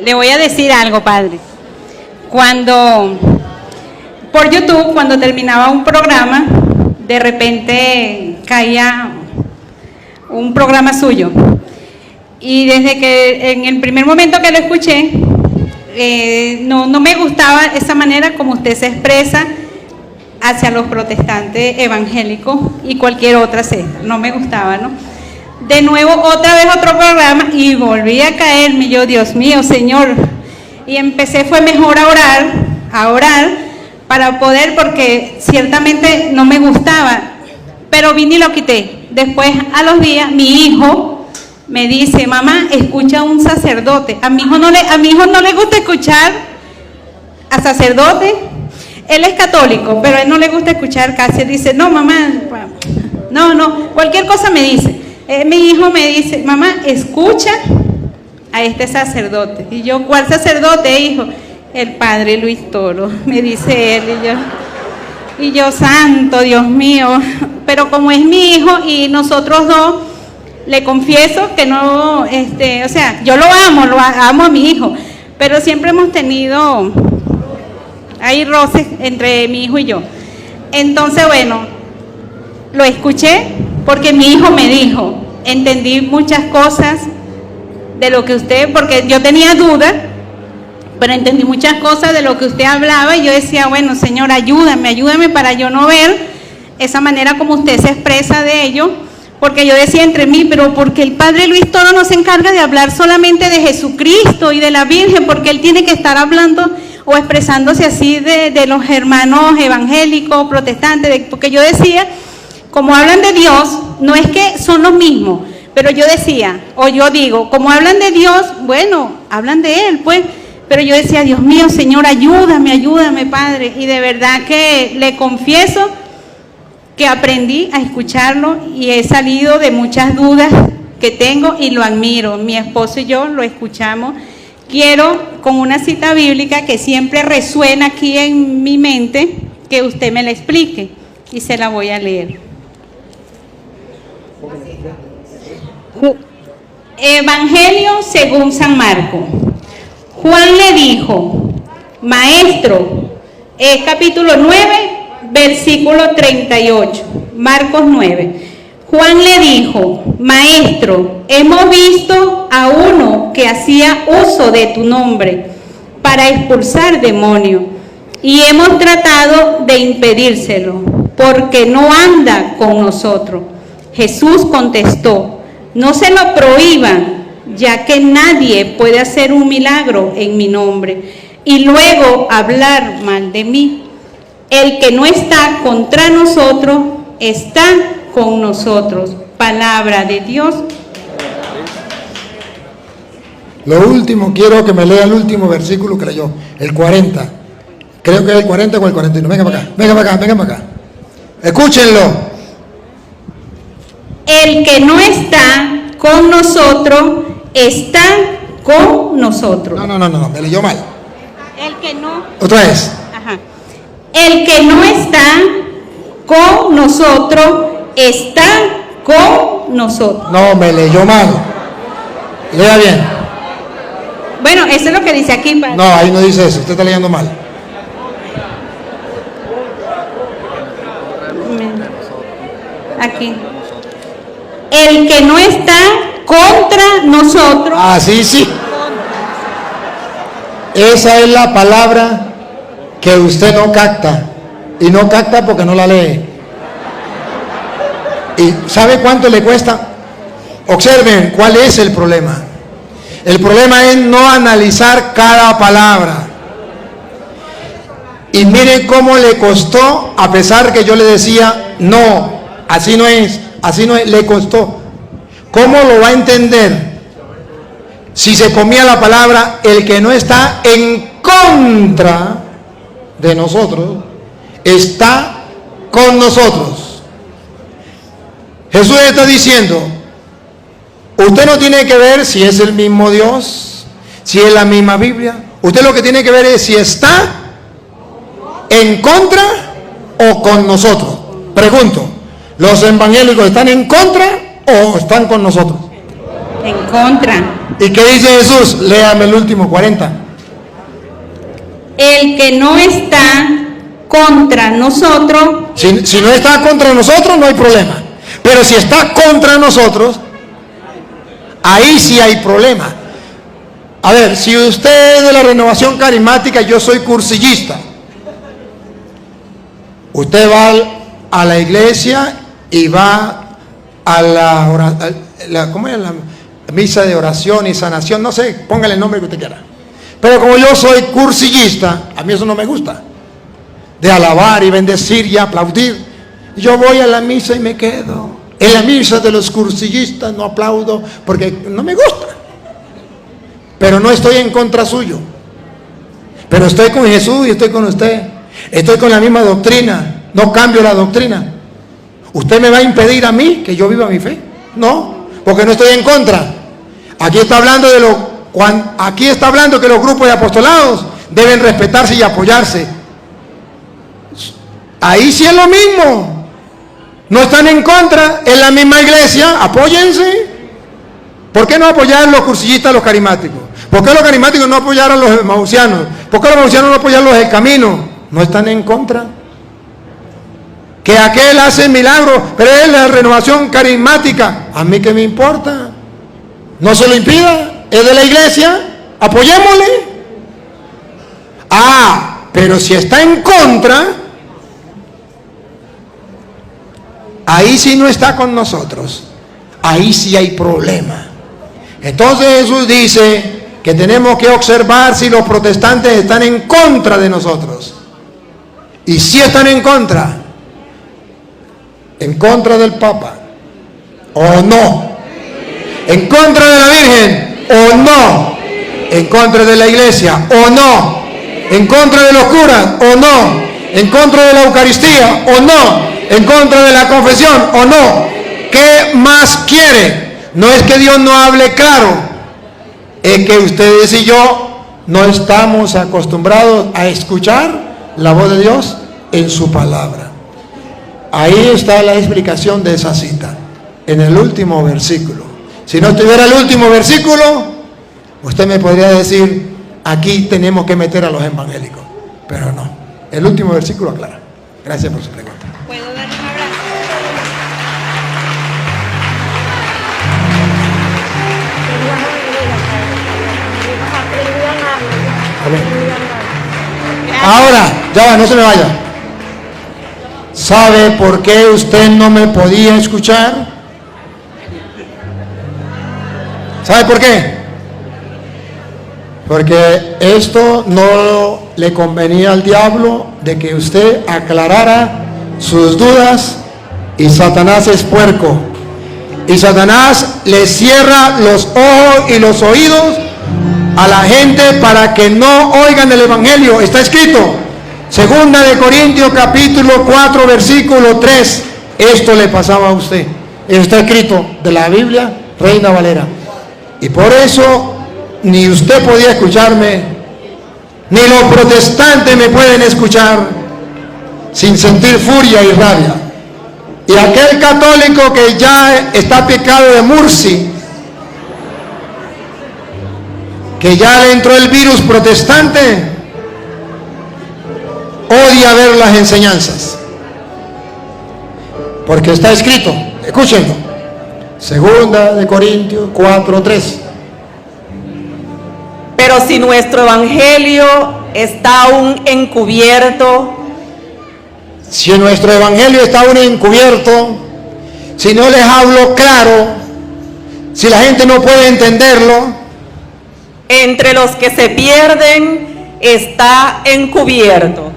Le voy a decir algo, padre. Por YouTube, cuando terminaba un programa, de repente caía un programa suyo. Y desde que en el primer momento que lo escuché, no me gustaba esa manera como usted se expresa hacia los protestantes evangélicos y cualquier otra secta. No me gustaba, ¿no? De nuevo, otra vez otro programa y volví a caerme. Yo, Dios mío, Señor. Y empecé, fue mejor a orar para poder, porque ciertamente no me gustaba. Pero vine y lo quité. Después, a los días, mi hijo me dice: mamá, escucha a un sacerdote. A mi hijo no le gusta escuchar a sacerdote. Él es católico, pero a él no le gusta escuchar casi. Dice: no, mamá, no, cualquier cosa me dice. Mi hijo me dice: mamá, escucha a este sacerdote. Y yo: ¿cuál sacerdote, hijo? El padre Luis Toro, me dice él. Y yo, santo Dios mío. Pero como es mi hijo y nosotros dos, le confieso que no, o sea, yo lo amo a mi hijo, pero siempre hemos tenido, hay roces entre mi hijo y yo. Entonces, bueno, lo escuché porque mi hijo me dijo, entendí muchas cosas de lo que usted, porque yo tenía dudas, pero entendí muchas cosas de lo que usted hablaba y yo decía: bueno, Señor, ayúdame para yo no ver esa manera como usted se expresa de ello, porque yo decía entre mí, pero porque el padre Luis Toro no se encarga de hablar solamente de Jesucristo y de la Virgen, porque él tiene que estar hablando o expresándose así de los hermanos evangélicos, protestantes, porque yo decía, como hablan de Dios, no es que son los mismos, pero yo decía, o yo digo, como hablan de Dios, bueno, hablan de Él, pues, pero yo decía: Dios mío, Señor, ayúdame, Padre, y de verdad que le confieso que aprendí a escucharlo y he salido de muchas dudas que tengo y lo admiro. Mi esposo y yo lo escuchamos. Quiero, con una cita bíblica que siempre resuena aquí en mi mente, que usted me la explique y se la voy a leer. Evangelio según San Marcos. Juan le dijo: maestro, capítulo 9, versículo 38, Marcos 9. Juan le dijo: maestro, hemos visto a uno que hacía uso de tu nombre para expulsar demonios y hemos tratado de impedírselo porque no anda con nosotros. Jesús contestó: no se lo prohíban, ya que nadie puede hacer un milagro en mi nombre y luego hablar mal de mí. El que no está contra nosotros, está con nosotros. Palabra de Dios. Lo último, quiero que me lea el último versículo que leyó, el 40. Creo que es el 40 o el 41. Venga para acá. Escúchenlo. El que no está con nosotros, está con nosotros. No, me leyó mal. El que no. Otra vez. Ajá. El que no está con nosotros, está con nosotros. No, me leyó mal. Lea bien. Bueno, eso es lo que dice aquí, padre. No, ahí no dice eso, usted está leyendo mal. Aquí. El que no está contra nosotros. Ah, sí. Esa es la palabra que usted no capta. Y no capta porque no la lee. ¿Y sabe cuánto le cuesta? Observen cuál es el problema. El problema es no analizar cada palabra. Y miren cómo le costó, a pesar que yo le decía: no, así no es, le costó. ¿Cómo lo va a entender si se comía la palabra el que no está en contra de nosotros, está con nosotros? Jesús está diciendo: usted no tiene que ver si es el mismo Dios, si es la misma Biblia. Usted lo que tiene que ver es si está en contra o con nosotros. Pregunto, ¿los evangélicos están en contra o están con nosotros? En contra. ¿Y qué dice Jesús? Léame el último, 40. El que no está contra nosotros. Si no está contra nosotros, no hay problema. Pero si está contra nosotros, ahí sí hay problema. A ver, si usted es de la Renovación Carismática, yo soy cursillista. Usted va a la iglesia y va a ¿cómo es? La misa de oración y sanación, no sé, póngale el nombre que usted quiera. Pero como yo soy cursillista, a mí eso no me gusta. De alabar y bendecir y aplaudir. Yo voy a la misa y me quedo. En la misa de los cursillistas no aplaudo porque no me gusta. Pero no estoy en contra suyo. Pero estoy con Jesús y estoy con usted. Estoy con la misma doctrina. No cambio la doctrina. ¿Usted me va a impedir a mí que yo viva mi fe? No, porque no estoy en contra. Aquí está hablando aquí está hablando que los grupos de apostolados deben respetarse y apoyarse. Ahí sí es lo mismo. No están en contra, es la misma iglesia, apóyense. ¿Por qué no apoyar a los cursillistas, a los carismáticos? ¿Por qué los carismáticos no apoyaron a los emausianos? ¿Por qué los emausianos no apoyaron a los del camino? No están en contra. Que aquel hace milagros, pero es la renovación carismática. A mí qué me importa. No se lo impida, es de la iglesia, apoyémosle. Pero si está en contra, ahí sí no está con nosotros. Ahí sí hay problema. Entonces Jesús dice que tenemos que observar si los protestantes están en contra de nosotros. Y si están en contra del Papa, o no, en contra de la Virgen, o no, en contra de la iglesia, o no, en contra de los curas, o no, en contra de la Eucaristía, o no, en contra de la confesión, o no. ¿Qué más quiere? No es que Dios no hable claro, es que ustedes y yo no estamos acostumbrados a escuchar la voz de Dios en su palabra. Ahí está la explicación de esa cita, en el último versículo. Si no estuviera el último versículo, usted me podría decir, aquí tenemos que meter a los evangélicos, pero no, el último versículo aclara. Gracias por su pregunta. ¿Puedo darle un abrazo? Ahora, ya va, no se me vaya. ¿Sabe por qué usted no me podía escuchar? ¿Sabe por qué? Porque esto no le convenía al diablo de que usted aclarara sus dudas, y Satanás es puerco. Y Satanás le cierra los ojos y los oídos a la gente para que no oigan el evangelio. Está escrito, 2 Corintios capítulo 4 versículo 3. Esto le pasaba a usted. Está escrito de la Biblia, Reina Valera. Y por eso ni usted podía escucharme, ni los protestantes me pueden escuchar sin sentir furia y rabia. Y aquel católico que ya está pecado de Murci, que ya le entró el virus protestante, odia ver las enseñanzas, porque está escrito, escúchenlo, 2 Corintios 4:3. Pero si nuestro evangelio está aún encubierto, si nuestro evangelio está aún encubierto, si no les hablo claro, si la gente no puede entenderlo, entre los que se pierden está encubierto.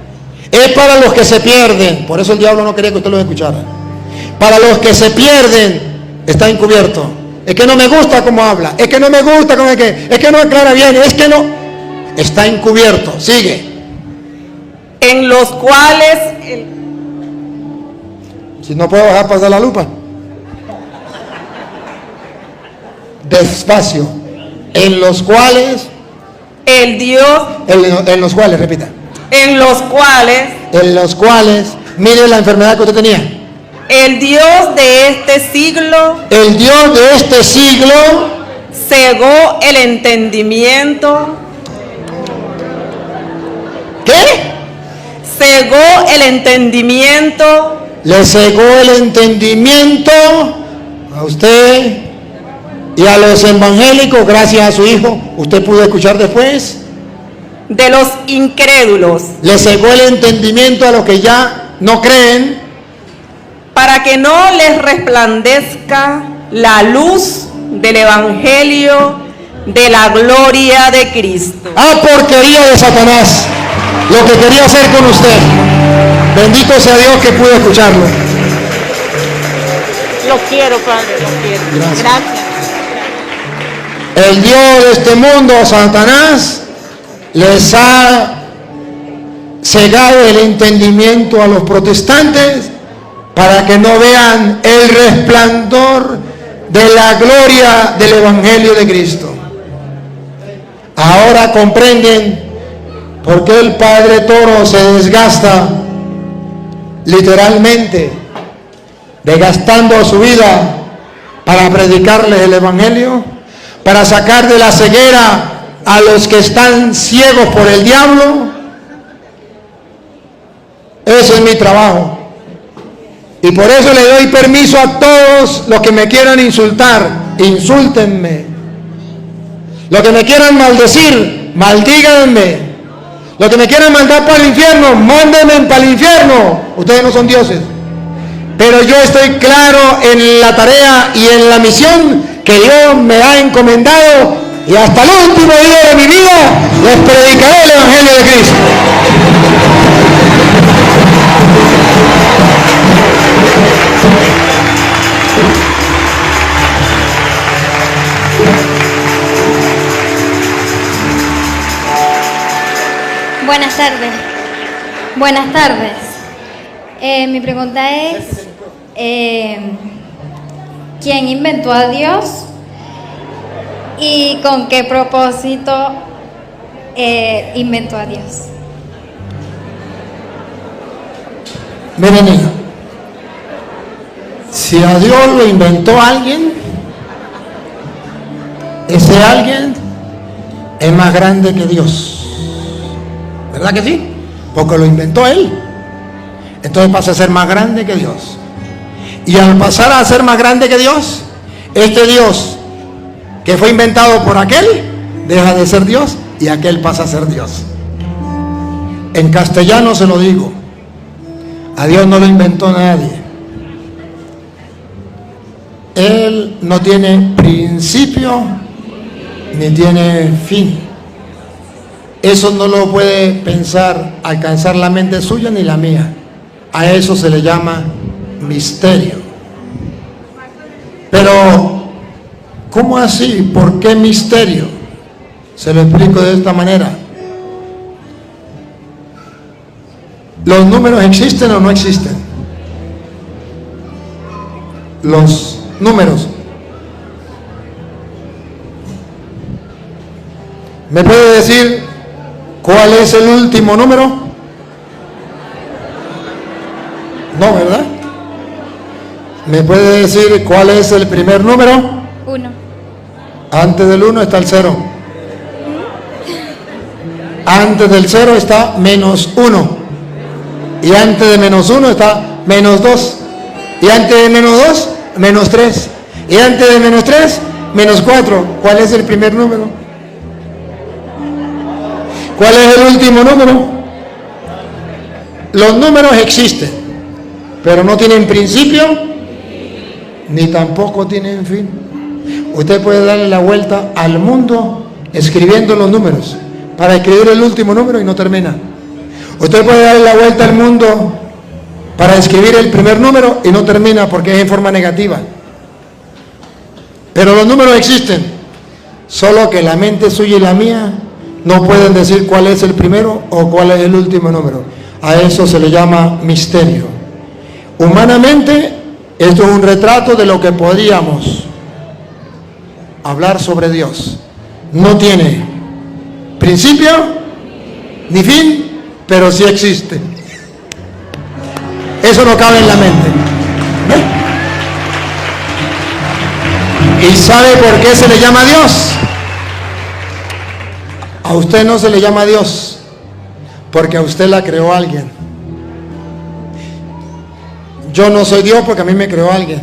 Es para los que se pierden. Por eso el diablo no quería que usted lo escuchara. Para los que se pierden está encubierto. Es que no me gusta cómo habla, es que no me gusta cómo es que no aclara bien, es que no. Está encubierto. Sigue. En los cuales Si no puedo dejar pasar la lupa. Despacio. En los cuales el Dios, en los cuales, repita. en los cuales, mire la enfermedad que usted tenía. el Dios de este siglo El Dios de este siglo cegó el entendimiento. ¿Qué? Cegó el entendimiento. Le cegó el entendimiento a usted y a los evangélicos, gracias a su hijo. Usted pudo escuchar después. De los incrédulos. Le cegó el entendimiento a los que ya no creen. Para que no les resplandezca la luz del evangelio de la gloria de Cristo. Ah, porquería de Satanás. Lo que quería hacer con usted. Bendito sea Dios que pude escucharlo. Lo quiero, Padre, lo quiero. Gracias. El Dios de este mundo, Satanás, les ha cegado el entendimiento a los protestantes para que no vean el resplandor de la gloria del Evangelio de Cristo. Ahora comprenden por qué el Padre Toro se desgasta literalmente, desgastando su vida para predicarles el Evangelio, para sacar de la ceguera a los que están ciegos por el diablo. Ese es mi trabajo. Y por eso le doy permiso a todos los que me quieran insultar, insúltenme. Los que me quieran maldecir, maldíganme. Los que me quieran mandar para el infierno, mándenme para el infierno. Ustedes no son dioses. Pero yo estoy claro en la tarea y en la misión que Dios me ha encomendado, y hasta el último día de mi vida les predicaré el Evangelio de Cristo. Buenas tardes. Buenas tardes. Mi pregunta es, ¿quién inventó a Dios y con qué propósito inventó a Dios? Miren, niño, si a Dios lo inventó alguien, ese alguien es más grande que Dios. ¿Verdad que sí? Porque lo inventó Él. Entonces pasa a ser más grande que Dios. Y al pasar a ser más grande que Dios, este Dios que fue inventado por aquel, deja de ser Dios y aquel pasa a ser Dios. En castellano se lo digo. A Dios no lo inventó nadie. Él no tiene principio ni tiene fin. Eso no lo puede pensar, alcanzar la mente suya ni la mía. A eso se le llama misterio. Pero, ¿cómo así? ¿Por qué misterio? Se lo explico de esta manera. ¿Los números existen o no existen? Los números. ¿Me puede decir cuál es el último número? No, ¿verdad? ¿Me puede decir cuál es el primer número? 1. Antes del 1 está el 0. Antes del 0 está -1. Y antes de -1 está -2. Y antes de -2, -3. Y antes de -3, -4. ¿Cuál es el primer número? ¿Cuál es el último número? Los números existen, pero no tienen principio, ni tampoco tienen fin. Usted puede darle la vuelta al mundo escribiendo los números, para escribir el último número y no termina. Usted puede darle la vuelta al mundo para escribir el primer número y no termina porque es en forma negativa. Pero los números existen, solo que la mente suya y la mía no pueden decir cuál es el primero o cuál es el último número. A eso se le llama misterio. Humanamente, esto es un retrato de lo que podríamos hablar sobre Dios. No tiene principio ni fin, pero sí existe. Eso no cabe en la mente. ¿Y sabe por qué se le llama Dios? A usted no se le llama Dios, porque a usted la creó alguien. Yo no soy Dios porque a mí me creó alguien.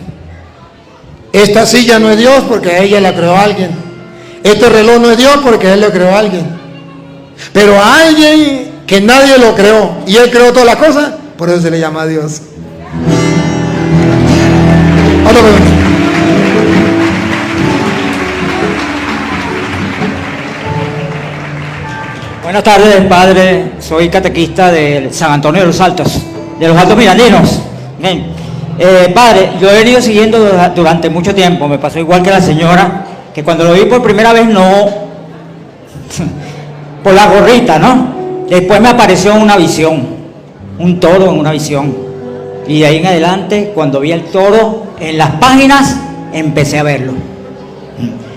Esta silla no es Dios porque a ella la creó alguien. Este reloj no es Dios porque a él lo creó alguien. Pero a alguien que nadie lo creó y él creó todas las cosas, por eso se le llama Dios. Otra pregunta. Buenas tardes, padre. Soy catequista de San Antonio de los Altos Mirandinos. Bien. Padre, yo he venido siguiendo durante mucho tiempo. Me pasó igual que la señora, que cuando lo vi por primera vez no, por la gorrita, ¿no? Después me apareció una visión, un toro en una visión. Y de ahí en adelante, cuando vi el toro en las páginas, empecé a verlo.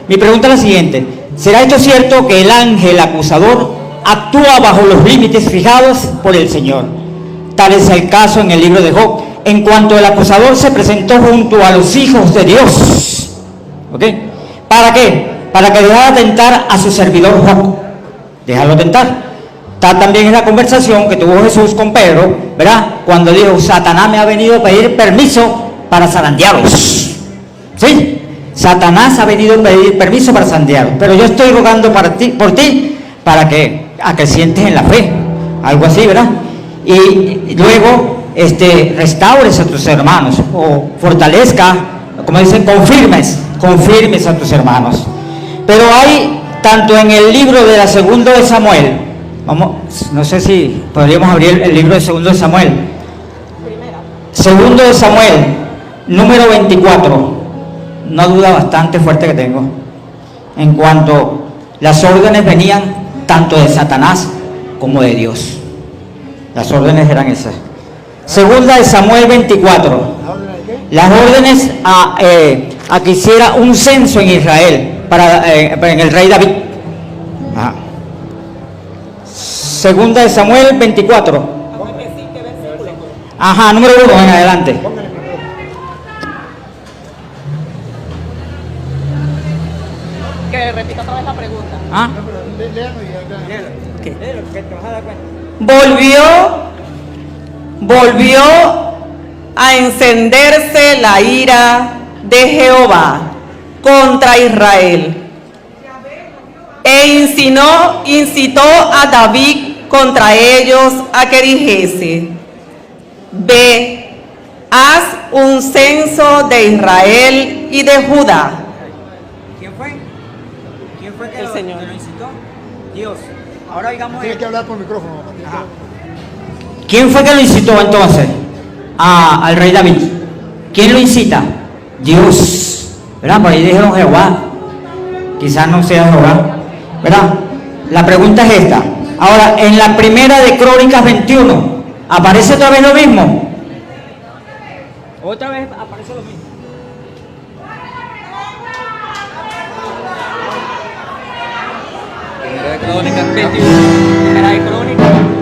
Mi pregunta es la siguiente: ¿será esto cierto que el ángel acusador actúa bajo los límites fijados por el Señor? Tal es el caso en el libro de Job, en cuanto el acusador se presentó junto a los hijos de Dios. ¿Ok? ¿Para qué? Para que dejara tentar a su servidor Job. Déjalo tentar. Está también en la conversación que tuvo Jesús con Pedro, ¿verdad? Cuando dijo: Satanás me ha venido a pedir permiso para zarandearos. ¿Sí? Satanás ha venido a pedir permiso para zarandearos. Pero yo estoy rogando por ti, para que acrecientes en la fe. Algo así, ¿verdad? Y luego restaures a tus hermanos, o fortalezca, como dicen, confirmes a tus hermanos. Pero hay, tanto en el libro de la Segunda de Samuel, no sé si podríamos abrir el libro de Segundo de Samuel. Segundo de Samuel, número 24. Una duda bastante fuerte que tengo en cuanto las órdenes venían tanto de Satanás como de Dios. Las órdenes eran esas. Segunda de Samuel 24. Las órdenes a que hiciera un censo en Israel en el rey David. Ajá. Segunda de Samuel 24. Ajá, número 1 en adelante. Que repita otra vez la pregunta. ¿Ah? Volvió a encenderse la ira de Jehová contra Israel e incitó a David contra ellos a que dijese: ve, haz un censo de Israel y de Judá. ¿Quién fue que El Señor. lo incitó? Dios. Ahora digamos. Tiene que hablar por micrófono. ¿Quién fue que lo incitó entonces al rey David? ¿Quién lo incita? Dios. ¿Verdad? Por ahí dijeron Jehová. Quizás no sea Jehová. ¿Verdad? La pregunta es esta. Ahora, en la primera de Crónicas 21, ¿aparece otra vez lo mismo? Otra vez aparece lo mismo.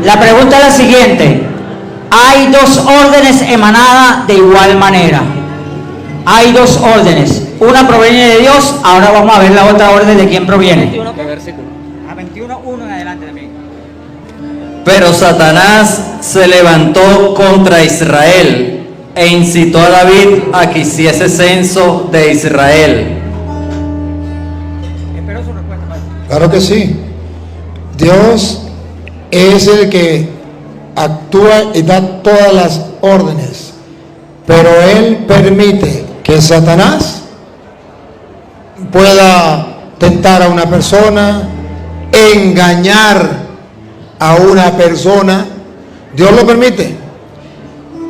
La pregunta es la siguiente: hay dos órdenes emanadas de igual manera. Hay dos órdenes. Una proviene de Dios. Ahora vamos a ver la otra orden de quién proviene. A 21:1 en adelante también. Pero Satanás se levantó contra Israel e incitó a David a que hiciese censo de Israel. Espero su respuesta, padre. Claro que sí. Dios es el que actúa y da todas las órdenes, pero Él permite que Satanás pueda tentar a una persona, engañar a una persona. Dios lo permite.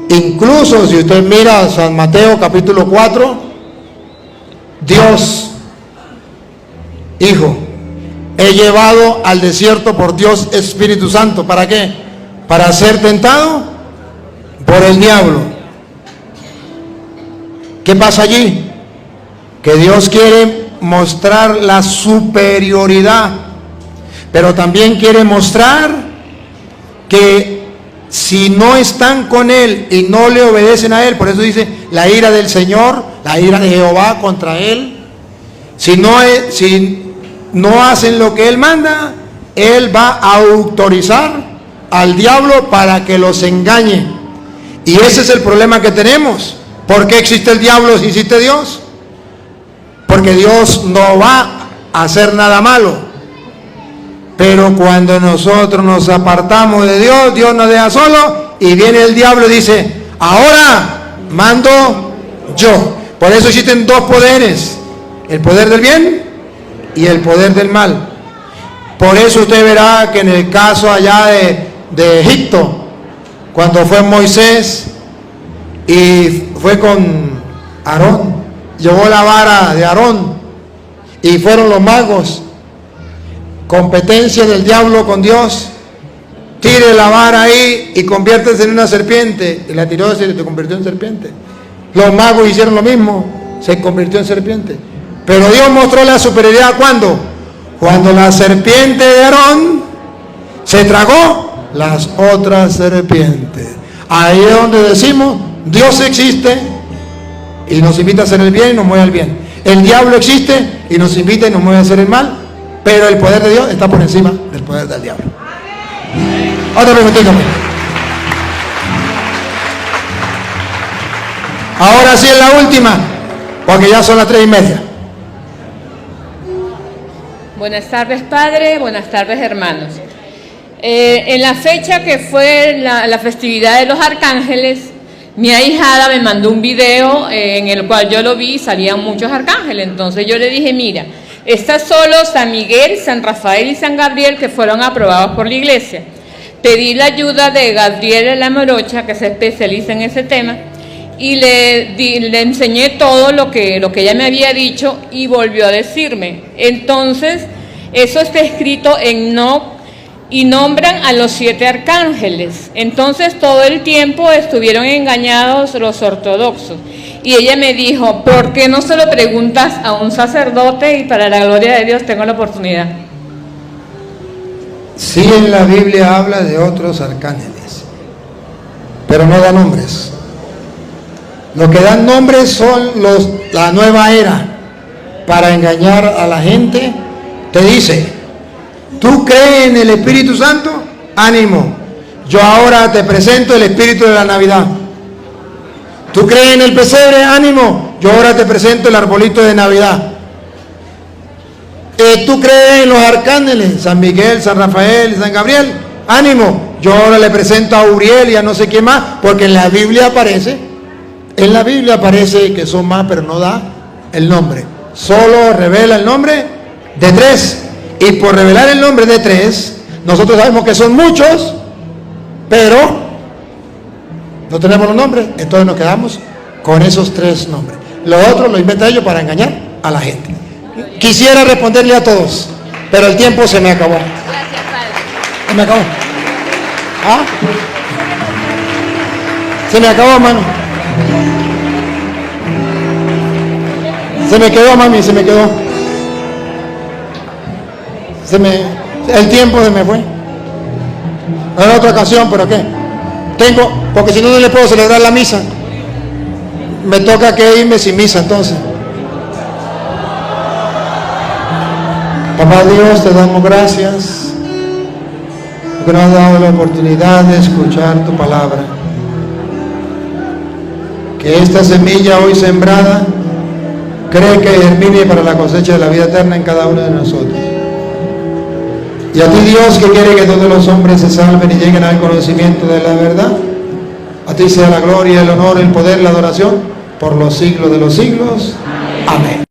Incluso si usted mira San Mateo capítulo 4, Dios, Hijo, he llevado al desierto por Dios Espíritu Santo. ¿Para qué? Para ser tentado por el diablo. ¿Qué pasa allí? Que Dios quiere mostrar la superioridad, pero también quiere mostrar que si no están con Él y no le obedecen a Él, por eso dice la ira del Señor, la ira de Jehová contra Él, Si no hacen lo que Él manda, Él va a autorizar al diablo para que los engañe. Y ese es el problema que tenemos. ¿Por qué existe el diablo si existe Dios? Porque Dios no va a hacer nada malo. Pero cuando nosotros nos apartamos de Dios, Dios nos deja solo y viene el diablo y dice: ahora mando yo. Por eso existen dos poderes: el poder del bien y el poder del mal. Por eso usted verá que en el caso allá de Egipto, cuando fue Moisés y fue con Aarón, llevó la vara de Aarón y fueron los magos, competencia del diablo con Dios. Tire la vara ahí y conviértese en una serpiente. Y la tiró y se convirtió en serpiente. Los magos hicieron lo mismo, se convirtió en serpiente. Pero Dios mostró la superioridad ¿cuándo? Cuando la serpiente de Aarón se tragó las otras serpientes. Ahí es donde decimos: Dios existe y nos invita a hacer el bien y nos mueve al bien. El diablo existe y nos invita y nos mueve a hacer el mal. Pero el poder de Dios está por encima del poder del diablo. Otra preguntita. Ahora sí es la última, porque ya son las 3:30. Buenas tardes, padre. Buenas tardes, hermanos. En la fecha que fue la festividad de los arcángeles, mi ahijada me mandó un video en el cual yo lo vi y salían muchos arcángeles. Entonces yo le dije: mira, está solo San Miguel, San Rafael y San Gabriel, que fueron aprobados por la iglesia. Pedí la ayuda de Gabriela La Morocha, que se especializa en ese tema, y le enseñé todo lo que ella me había dicho y volvió a decirme. Entonces, eso está escrito en Enoc y nombran a los 7 arcángeles. Entonces, todo el tiempo estuvieron engañados los ortodoxos. Y ella me dijo: ¿por qué no se lo preguntas a un sacerdote? Y para la gloria de Dios tengo la oportunidad. Sí, en la Biblia habla de otros arcángeles, pero no da nombres. Lo que dan nombres son la nueva era, para engañar a la gente. Te dice: ¿tú crees en el Espíritu Santo? Ánimo, yo ahora te presento el Espíritu de la Navidad. ¿Tú crees en el pesebre? Ánimo, yo ahora te presento el arbolito de Navidad. ¿Tú crees en los arcángeles? San Miguel, San Rafael, San Gabriel. Ánimo, yo ahora le presento a Uriel y a no sé qué más, porque en la Biblia aparece que son más, pero no da el nombre. Solo revela el nombre de 3. Y por revelar el nombre de 3, nosotros sabemos que son muchos, pero no tenemos los nombres, entonces nos quedamos con esos 3 nombres. Lo otro lo inventa ellos para engañar a la gente. Quisiera responderle a todos, pero el tiempo se me acabó. Gracias, padre. Se me acabó. ¿Ah? Se me acabó, mano. Se me quedó, mami, se me quedó. El tiempo se me fue. En otra ocasión, ¿pero qué? Porque si no, no le puedo celebrar la misa. Me toca que irme sin misa, entonces. Papá Dios, te damos gracias porque nos has dado la oportunidad de escuchar tu palabra. Que esta semilla hoy sembrada cree que germine para la cosecha de la vida eterna en cada uno de nosotros. Y a ti, Dios, que quiere que todos los hombres se salven y lleguen al conocimiento de la verdad, a ti sea la gloria, el honor, el poder, la adoración por los siglos de los siglos. Amén.